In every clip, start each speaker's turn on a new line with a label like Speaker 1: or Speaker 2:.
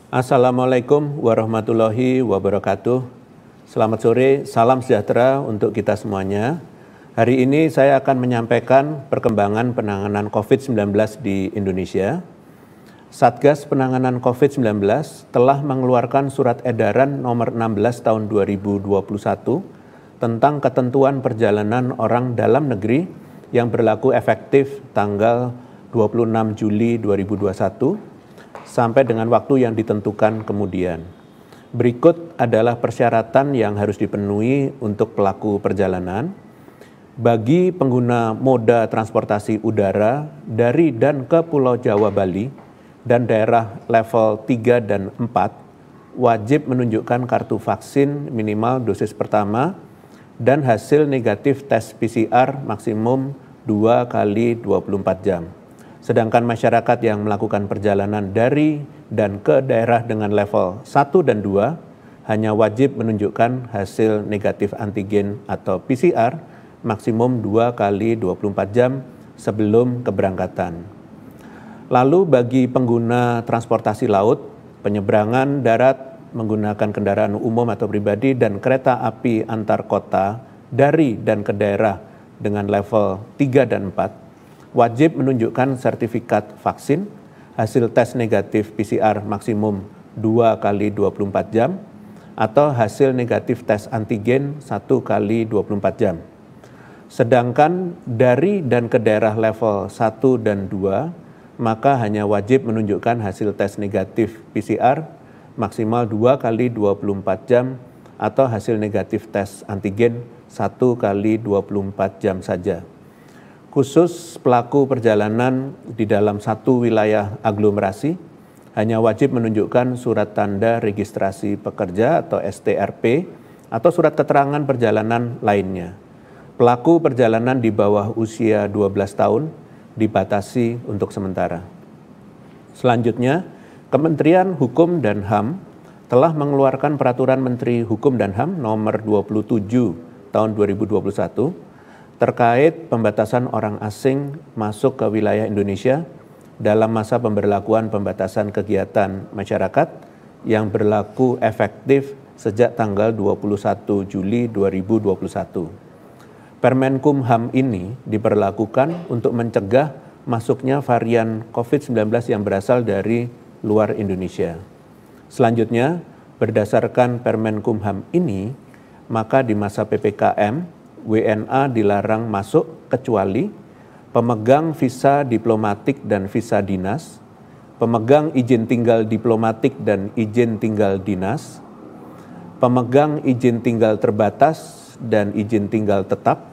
Speaker 1: Assalamualaikum warahmatullahi wabarakatuh. Selamat sore, salam sejahtera untuk kita semuanya. Hari ini saya akan menyampaikan perkembangan penanganan COVID-19 di Indonesia. Satgas Penanganan COVID-19 telah mengeluarkan surat edaran nomor 16 tahun 2021 tentang ketentuan perjalanan orang dalam negeri yang berlaku efektif tanggal 26 Juli 2021 sampai dengan waktu yang ditentukan kemudian. Berikut adalah persyaratan yang harus dipenuhi untuk pelaku perjalanan. Bagi pengguna moda transportasi udara dari dan ke Pulau Jawa, Bali, dan daerah level 3 dan 4, wajib menunjukkan kartu vaksin minimal dosis pertama dan hasil negatif tes PCR maksimum 2 kali 24 jam. Sedangkan masyarakat yang melakukan perjalanan dari dan ke daerah dengan level 1 dan 2 hanya wajib menunjukkan hasil negatif antigen atau PCR maksimum 2 kali 24 jam sebelum keberangkatan. Lalu bagi pengguna transportasi laut, penyeberangan darat menggunakan kendaraan umum atau pribadi dan kereta api antar kota dari dan ke daerah dengan level 3 dan 4, wajib menunjukkan sertifikat vaksin, hasil tes negatif PCR maksimum 2 kali 24 jam, atau hasil negatif tes antigen 1 kali 24 jam. Sedangkan dari dan ke daerah level 1 dan 2, maka hanya wajib menunjukkan hasil tes negatif PCR maksimal 2 kali 24 jam atau hasil negatif tes antigen 1 kali 24 jam saja. Khusus pelaku perjalanan di dalam satu wilayah aglomerasi, hanya wajib menunjukkan surat tanda registrasi pekerja atau STRP atau surat keterangan perjalanan lainnya. Pelaku perjalanan di bawah usia 12 tahun dibatasi untuk sementara. Selanjutnya, Kementerian Hukum dan HAM telah mengeluarkan Peraturan Menteri Hukum dan HAM nomor 27 tahun 2021 terkait pembatasan orang asing masuk ke wilayah Indonesia dalam masa pemberlakuan pembatasan kegiatan masyarakat yang berlaku efektif sejak tanggal 21 Juli 2021. Permenkumham ini diberlakukan untuk mencegah masuknya varian COVID-19 yang berasal dari luar Indonesia. Selanjutnya, berdasarkan Permenkumham ini, maka di masa PPKM, WNA dilarang masuk kecuali pemegang visa diplomatik dan visa dinas, pemegang izin tinggal diplomatik dan izin tinggal dinas, pemegang izin tinggal terbatas dan izin tinggal tetap,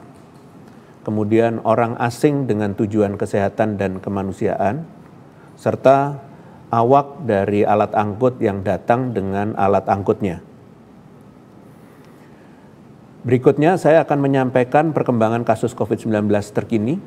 Speaker 1: kemudian orang asing dengan tujuan kesehatan dan kemanusiaan, serta awak dari alat angkut yang datang dengan alat angkutnya. Berikutnya saya akan menyampaikan perkembangan kasus COVID-19 terkini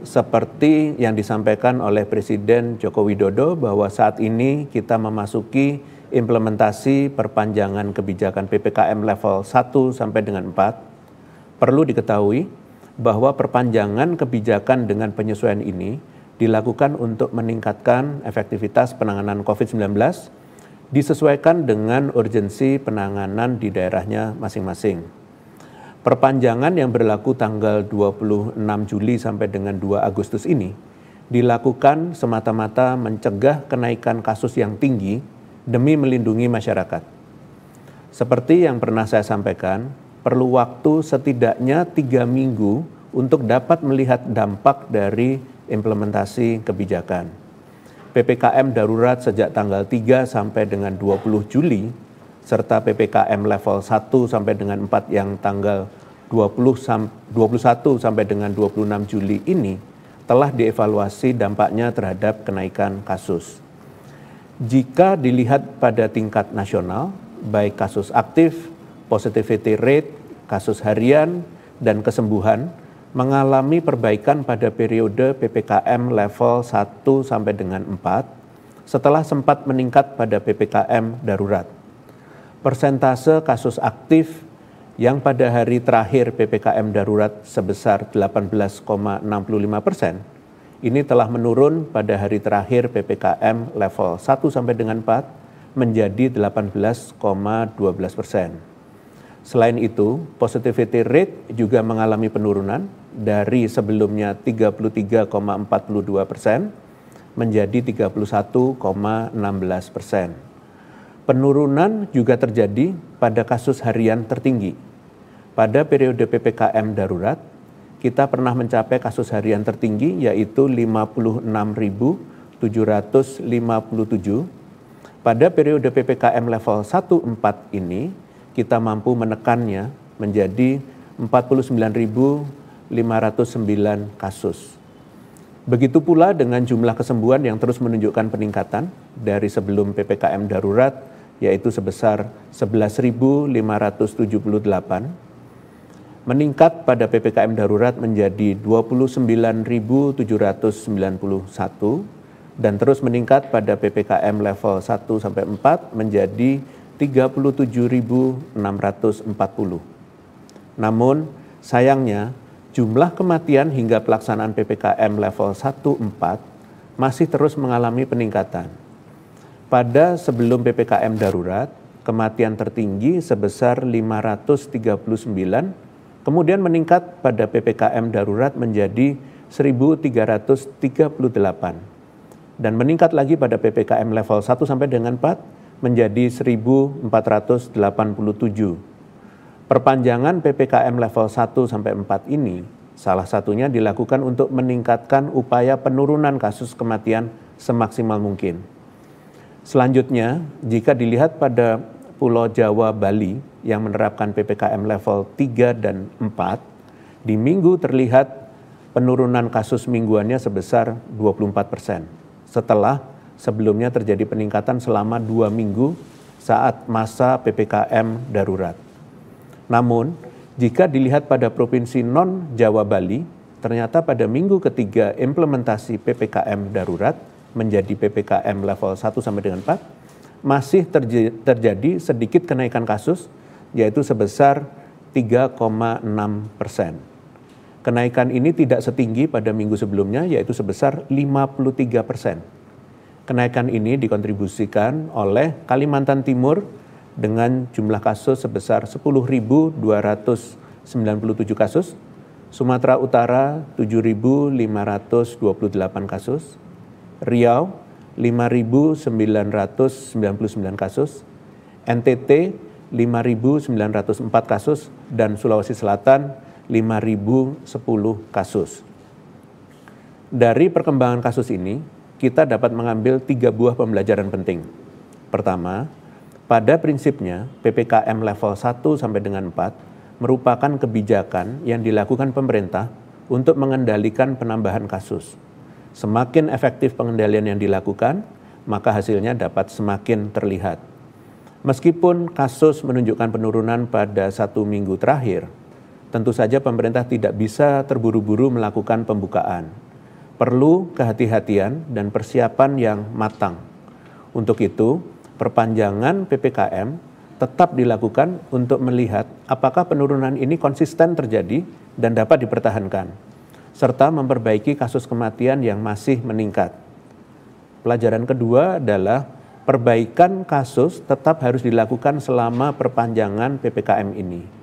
Speaker 1: seperti yang disampaikan oleh Presiden Joko Widodo bahwa saat ini kita memasuki implementasi perpanjangan kebijakan PPKM level 1 sampai dengan 4. Perlu diketahui bahwa perpanjangan kebijakan dengan penyesuaian ini dilakukan untuk meningkatkan efektivitas penanganan COVID-19 disesuaikan dengan urgensi penanganan di daerahnya masing-masing. Perpanjangan yang berlaku tanggal 26 Juli sampai dengan 2 Agustus ini dilakukan semata-mata mencegah kenaikan kasus yang tinggi demi melindungi masyarakat. Seperti yang pernah saya sampaikan, perlu waktu setidaknya 3 minggu untuk dapat melihat dampak dari implementasi kebijakan. PPKM darurat sejak tanggal 3 sampai dengan 20 Juli serta PPKM level 1 sampai dengan 4 yang tanggal 21 sampai dengan 26 Juli ini telah dievaluasi dampaknya terhadap kenaikan kasus. Jika dilihat pada tingkat nasional, baik kasus aktif, positivity rate, kasus harian, dan kesembuhan mengalami perbaikan pada periode PPKM level 1 sampai dengan 4 setelah sempat meningkat pada PPKM darurat. Persentase kasus aktif yang pada hari terakhir PPKM darurat sebesar 18,65%, ini telah menurun pada hari terakhir PPKM level 1 sampai dengan 4 menjadi 18,12%. Selain itu, positivity rate juga mengalami penurunan dari sebelumnya 33,42% menjadi 31,16%. Penurunan juga terjadi pada kasus harian tertinggi. Pada periode PPKM darurat, kita pernah mencapai kasus harian tertinggi yaitu 56.757. Pada periode PPKM level 1-4 ini, kita mampu menekannya menjadi 49.509 kasus. Begitu pula dengan jumlah kesembuhan yang terus menunjukkan peningkatan dari sebelum PPKM darurat, yaitu sebesar 11.578, meningkat pada PPKM darurat menjadi 29.791, dan terus meningkat pada PPKM level 1-4 menjadi 37.640. Namun, sayangnya, jumlah kematian hingga pelaksanaan PPKM level 1-4 masih terus mengalami peningkatan. Pada sebelum PPKM darurat, kematian tertinggi sebesar 539, kemudian meningkat pada PPKM darurat menjadi 1.338, dan meningkat lagi pada PPKM level 1 sampai dengan 4 menjadi 1.487. Perpanjangan PPKM level 1 sampai 4 ini salah satunya dilakukan untuk meningkatkan upaya penurunan kasus kematian semaksimal mungkin. Selanjutnya, jika dilihat pada Pulau Jawa, Bali yang menerapkan PPKM level 3 dan 4, di minggu terlihat penurunan kasus mingguannya sebesar 24%, setelah sebelumnya terjadi peningkatan selama 2 minggu saat masa PPKM darurat. Namun, jika dilihat pada provinsi non-Jawa Bali, ternyata pada minggu ketiga implementasi PPKM darurat menjadi PPKM level 1 sampai dengan 4, masih terjadi sedikit kenaikan kasus, yaitu sebesar 3,6%. Kenaikan ini tidak setinggi pada minggu sebelumnya, yaitu sebesar 53%. Kenaikan ini dikontribusikan oleh Kalimantan Timur dengan jumlah kasus sebesar 10.297 kasus, Sumatera Utara 7.528 kasus, Riau 5.999 kasus, NTT 5.904 kasus, dan Sulawesi Selatan 5.010 kasus. Dari perkembangan kasus ini, kita dapat mengambil 3 buah pembelajaran penting. Pertama, pada prinsipnya PPKM level 1 sampai dengan 4 merupakan kebijakan yang dilakukan pemerintah untuk mengendalikan penambahan kasus. Semakin efektif pengendalian yang dilakukan, maka hasilnya dapat semakin terlihat. Meskipun kasus menunjukkan penurunan pada 1 minggu terakhir, tentu saja pemerintah tidak bisa terburu-buru melakukan pembukaan. Perlu kehati-hatian dan persiapan yang matang. Untuk itu, perpanjangan PPKM tetap dilakukan untuk melihat apakah penurunan ini konsisten terjadi dan dapat dipertahankan, serta memperbaiki kasus kematian yang masih meningkat. Pelajaran kedua adalah perbaikan kasus tetap harus dilakukan selama perpanjangan PPKM ini.